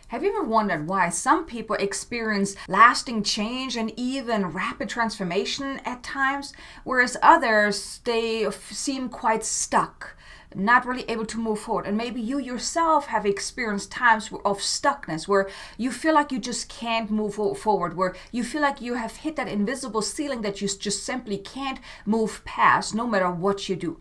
Have you ever wondered why some people experience lasting change and even rapid transformation at times, whereas others, they seem quite stuck, not really able to move forward? And maybe you yourself have experienced times of stuckness where you feel like you just can't move forward, where you feel like you have hit that invisible ceiling that you just simply can't move past no matter what you do.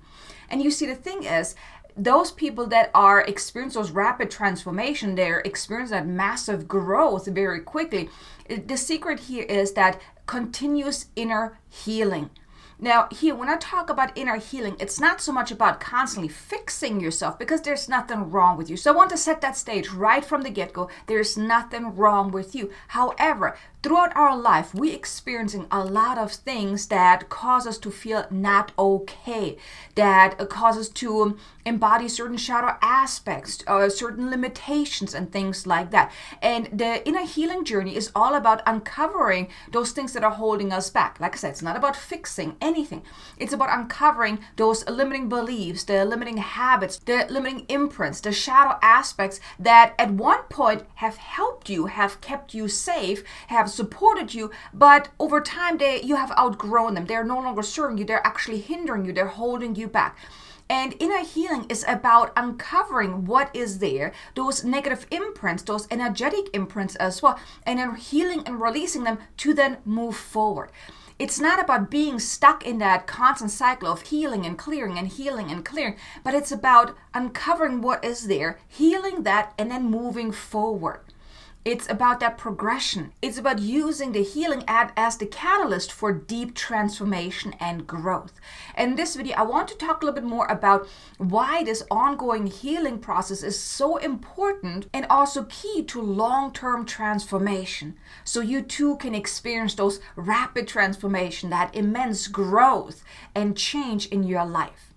And you see, the thing is, those people that are experiencing those rapid transformation, they're experiencing that massive growth very quickly. The secret here is that continuous inner healing. Now, here, when I talk about inner healing, it's not so much about constantly fixing yourself, because there's nothing wrong with you. So I want to set that stage right from the get-go. There's nothing wrong with you. However, throughout our life, we're experiencing a lot of things that cause us to feel not okay, that cause us to embody certain shadow aspects, certain limitations and things like that. And the inner healing journey is all about uncovering those things that are holding us back. Like I said, it's not about fixing anything. It's about uncovering those limiting beliefs, the limiting habits, the limiting imprints, the shadow aspects that at one point have helped you, have kept you safe, have supported you, but over time you have outgrown them. They're no longer serving you. They're actually hindering you. They're holding you back. And inner healing is about uncovering what is there, those negative imprints, those energetic imprints as well, and then healing and releasing them to then move forward. It's not about being stuck in that constant cycle of healing and clearing and healing and clearing, but it's about uncovering what is there, healing that, and then moving forward. It's about that progression. It's about using the healing as the catalyst for deep transformation and growth. And in this video, I want to talk a little bit more about why this ongoing healing process is so important and also key to long-term transformation. So you too can experience those rapid transformation, that immense growth and change in your life.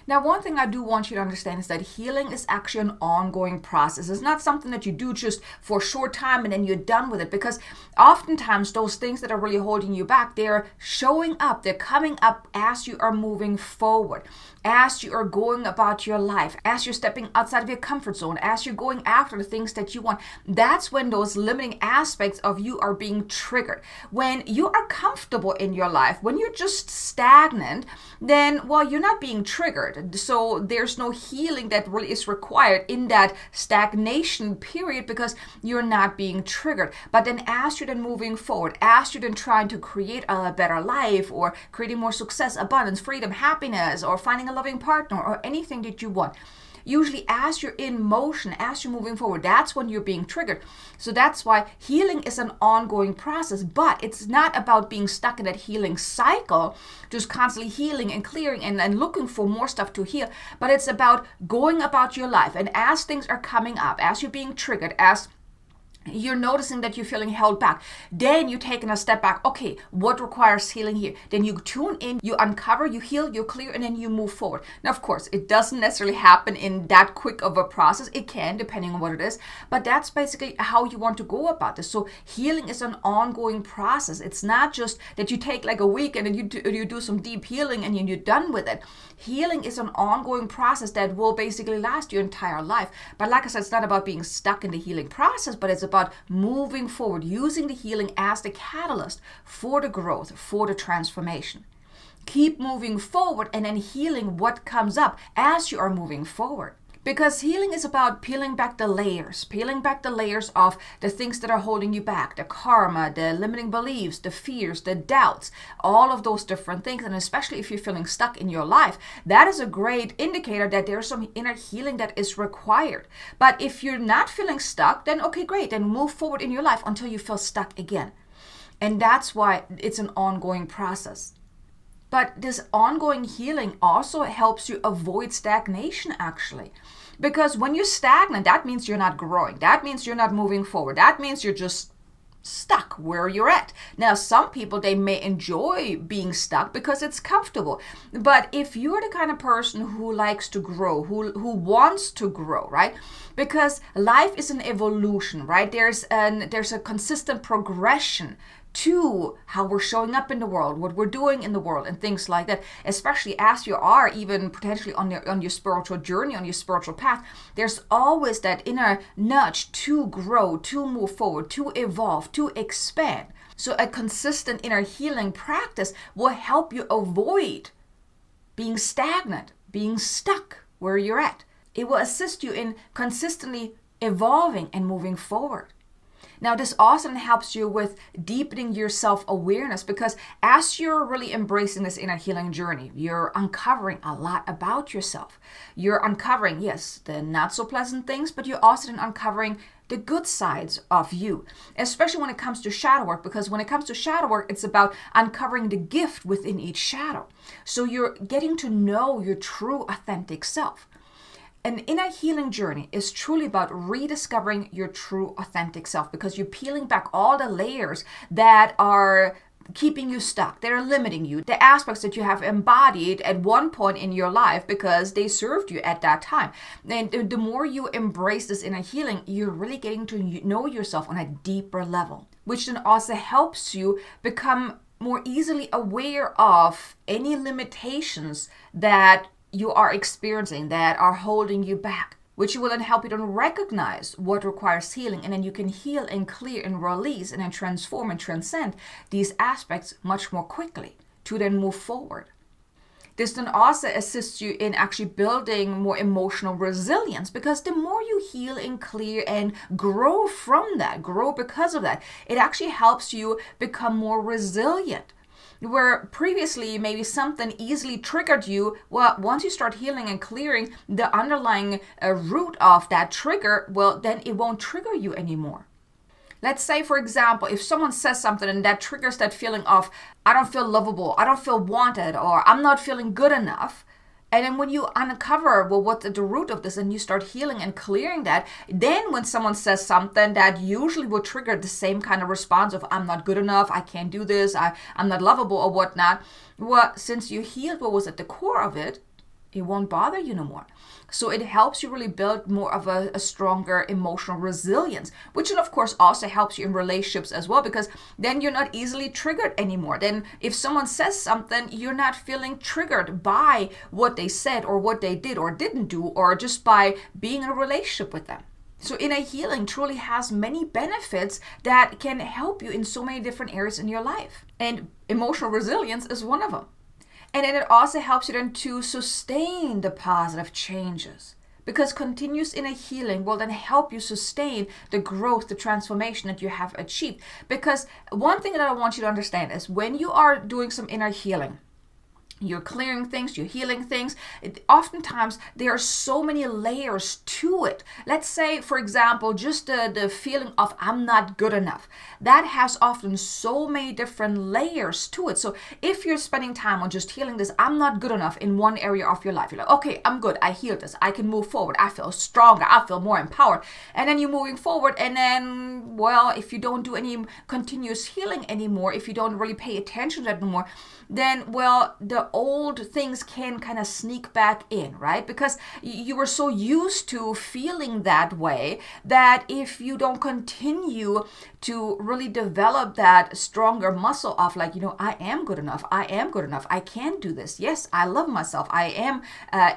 Now, one thing I do want you to understand is that healing is actually an ongoing process. It's not something that you do just for a short time and then you're done with it, because oftentimes those things that are really holding you back, they're showing up, they're coming up as you are moving forward, as you are going about your life, as you're stepping outside of your comfort zone, as you're going after the things that you want. That's when those limiting aspects of you are being triggered. When you are comfortable in your life, when you're just stagnant, then, well, you're not being triggered. So there's no healing that really is required in that stagnation period, because you're not being triggered. But then as you're then moving forward, as you're then trying to create a better life, or creating more success, abundance, freedom, happiness, or finding a loving partner, or anything that you want, usually as you're in motion, as you're moving forward, that's when you're being triggered. So that's why healing is an ongoing process, but it's not about being stuck in that healing cycle, just constantly healing and clearing and looking for more stuff to heal. But it's about going about your life, and as things are coming up, as you're being triggered, as you're noticing that you're feeling held back, then you're taking a step back. Okay, what requires healing here? Then you tune in, you uncover, you heal, you clear, and then you move forward. Now, of course, it doesn't necessarily happen in that quick of a process. It can, depending on what it is, but that's basically how you want to go about this. So healing is an ongoing process. It's not just that you take like a week and then you do some deep healing and you're done with it. Healing is an ongoing process that will basically last your entire life. But like I said, it's not about being stuck in the healing process, but it's about moving forward, using the healing as the catalyst for the growth, for the transformation. Keep moving forward and then healing what comes up as you are moving forward. Because healing is about peeling back the layers of the things that are holding you back, the karma, the limiting beliefs, the fears, the doubts, all of those different things. And especially if you're feeling stuck in your life, that is a great indicator that there's some inner healing that is required. But if you're not feeling stuck, then okay, great. Then move forward in your life until you feel stuck again. And that's why it's an ongoing process. But this ongoing healing also helps you avoid stagnation, actually. Because when you're stagnant, that means you're not growing. That means you're not moving forward. That means you're just stuck where you're at. Now, some people, they may enjoy being stuck because it's comfortable. But if you're the kind of person who likes to grow, who wants to grow, right? Because life is an evolution, right? There's a consistent progression to how we're showing up in the world, what we're doing in the world, and things like that. Especially as you are even potentially on your spiritual journey, on your spiritual path, there's always that inner nudge to grow, to move forward, to evolve, to expand. So a consistent inner healing practice will help you avoid being stagnant, being stuck where you're at. It will assist you in consistently evolving and moving forward. Now, this also helps you with deepening your self-awareness, because as you're really embracing this inner healing journey, you're uncovering a lot about yourself. You're uncovering, yes, the not so pleasant things, but you're also uncovering the good sides of you, especially when it comes to shadow work, because when it comes to shadow work, it's about uncovering the gift within each shadow. So you're getting to know your true authentic self. An inner healing journey is truly about rediscovering your true authentic self, because you're peeling back all the layers that are keeping you stuck, that are limiting you, the aspects that you have embodied at one point in your life because they served you at that time. And the more you embrace this inner healing, you're really getting to know yourself on a deeper level, which then also helps you become more easily aware of any limitations that you are experiencing that are holding you back, which will then help you to recognize what requires healing, and then you can heal and clear and release and then transform and transcend these aspects much more quickly to then move forward. This then also assists you in actually building more emotional resilience, because the more you heal and clear and grow from that, grow because of that, it actually helps you become more resilient. Where previously maybe something easily triggered you, well, once you start healing and clearing the underlying root of that trigger, well, then it won't trigger you anymore. Let's say, for example, if someone says something and that triggers that feeling of, I don't feel lovable, I don't feel wanted, or I'm not feeling good enough. And then when you uncover, well, what's the root of this, and you start healing and clearing that, then when someone says something that usually will trigger the same kind of response of, I'm not good enough, I can't do this, I'm not lovable or whatnot, well, since you healed what was at the core of it, it won't bother you no more. So it helps you really build more of a stronger emotional resilience, which then of course also helps you in relationships as well, because then you're not easily triggered anymore. Then if someone says something, you're not feeling triggered by what they said or what they did or didn't do, or just by being in a relationship with them. So inner healing truly has many benefits that can help you in so many different areas in your life. And emotional resilience is one of them. And then it also helps you then to sustain the positive changes, because continuous inner healing will then help you sustain the growth, the transformation that you have achieved. Because one thing that I want you to understand is when you are doing some inner healing, you're clearing things, you're healing things, oftentimes there are so many layers to it. Let's say, for example, just the feeling of I'm not good enough. That has often so many different layers to it. So if you're spending time on just healing this I'm not good enough in one area of your life, you're like, okay, I'm good, I healed this, I can move forward, I feel stronger, I feel more empowered. And then you're moving forward, and then, well, if you don't do any continuous healing anymore, if you don't really pay attention to that anymore, then, well, the old things can kind of sneak back in, right? Because you were so used to feeling that way that if you don't continue to really develop that stronger muscle of like, I am good enough, I can do this, yes, I love myself, I am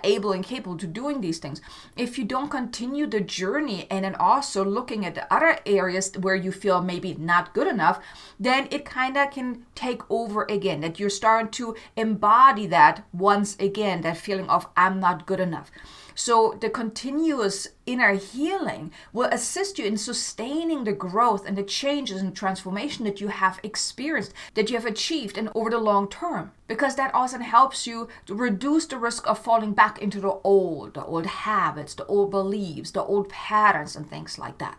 able and capable to doing these things. If you don't continue the journey and then also looking at the other areas where you feel maybe not good enough, then it kind of can take over again, that you're starting to embody that once again, that feeling of I'm not good enough. So the continuous inner healing will assist you in sustaining the growth and the changes and transformation that you have experienced, that you have achieved, and over the long term. Because that also helps you to reduce the risk of falling back into the old habits, the old beliefs, the old patterns and things like that.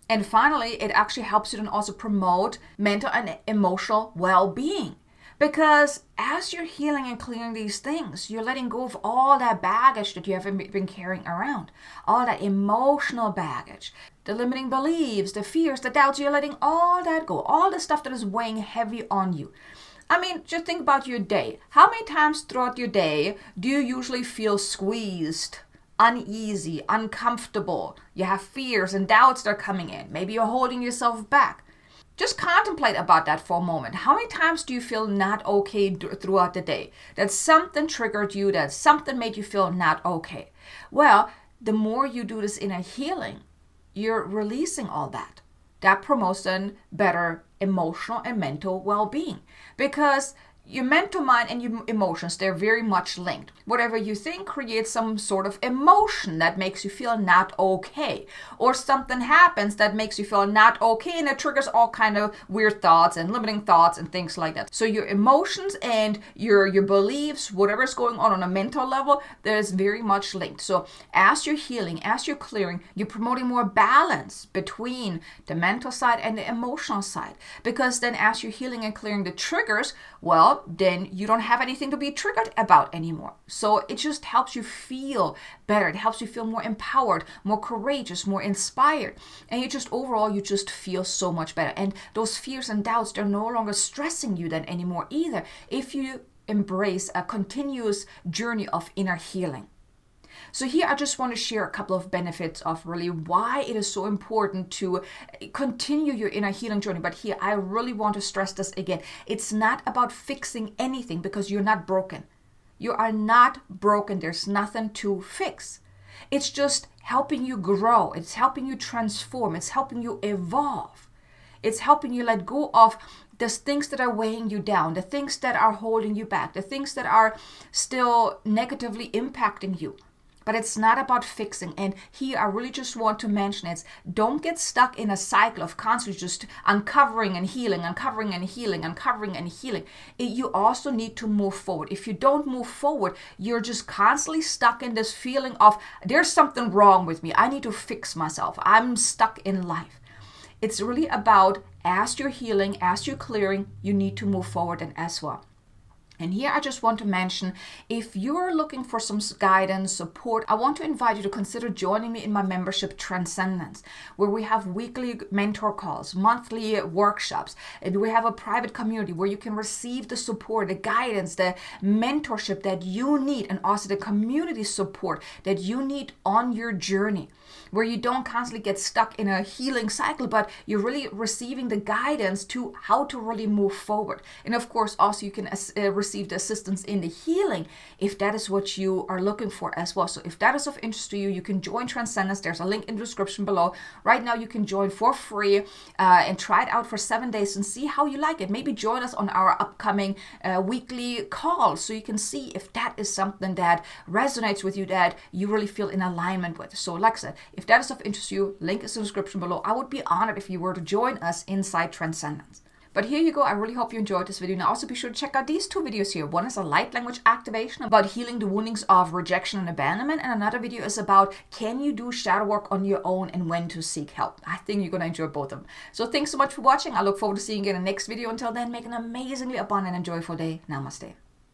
And finally, it actually helps you to also promote mental and emotional well-being. Because as you're healing and clearing these things, you're letting go of all that baggage that you have been carrying around. All that emotional baggage, the limiting beliefs, the fears, the doubts, you're letting all that go. All the stuff that is weighing heavy on you. I mean, just think about your day. How many times throughout your day do you usually feel squeezed, uneasy, uncomfortable? You have fears and doubts that are coming in. Maybe you're holding yourself back. Just contemplate about that for a moment. How many times do you feel not okay throughout the day? That something triggered you, that something made you feel not okay. Well, the more you do this inner healing, you're releasing all that. That promotes then better emotional and mental well-being, because your mental mind and your emotions, they're very much linked. Whatever you think creates some sort of emotion that makes you feel not okay. Or something happens that makes you feel not okay, and it triggers all kind of weird thoughts and limiting thoughts and things like that. So your emotions and your beliefs, whatever's going on a mental level, that is very much linked. So as you're healing, as you're clearing, you're promoting more balance between the mental side and the emotional side. Because then as you're healing and clearing the triggers, well, then you don't have anything to be triggered about anymore. So it just helps you feel better. It helps you feel more empowered, more courageous, more inspired. And you just overall, you just feel so much better. And those fears and doubts, they're no longer stressing you then anymore either, if you embrace a continuous journey of inner healing. So here I just want to share a couple of benefits of really why it is so important to continue your inner healing journey. But here I really want to stress this again. It's not about fixing anything, because you're not broken. You are not broken. There's nothing to fix. It's just helping you grow. It's helping you transform. It's helping you evolve. It's helping you let go of the things that are weighing you down, the things that are holding you back, the things that are still negatively impacting you. But it's not about fixing. And here I really just want to mention it. Don't get stuck in a cycle of constantly just uncovering and healing, uncovering and healing, uncovering and healing. You also need to move forward. If you don't move forward, you're just constantly stuck in this feeling of there's something wrong with me. I need to fix myself. I'm stuck in life. It's really about as you're healing, as you're clearing, you need to move forward and as well. And here I just want to mention, if you're looking for some guidance, support, I want to invite you to consider joining me in my membership Transcendence, where we have weekly mentor calls, monthly workshops, and we have a private community where you can receive the support, the guidance, the mentorship that you need, and also the community support that you need on your journey, where you don't constantly get stuck in a healing cycle, but you're really receiving the guidance to how to really move forward. And of course, also you can receive the assistance in the healing if that is what you are looking for as well. So if that is of interest to you, you can join Transcendence. There's a link in the description below. Right now you can join for free and try it out for 7 days and see how you like it. Maybe join us on our upcoming weekly calls so you can see if that is something that resonates with you, that you really feel in alignment with. So like I said, if that is of interest to you, link is in the description below. I would be honored if you were to join us inside Transcendence. But here you go. I really hope you enjoyed this video. Now also be sure to check out these two videos here. One is a light language activation about healing the woundings of rejection and abandonment. And another video is about can you do shadow work on your own and when to seek help. I think you're going to enjoy both of them. So thanks so much for watching. I look forward to seeing you in the next video. Until then, make an amazingly abundant and joyful day. Namaste.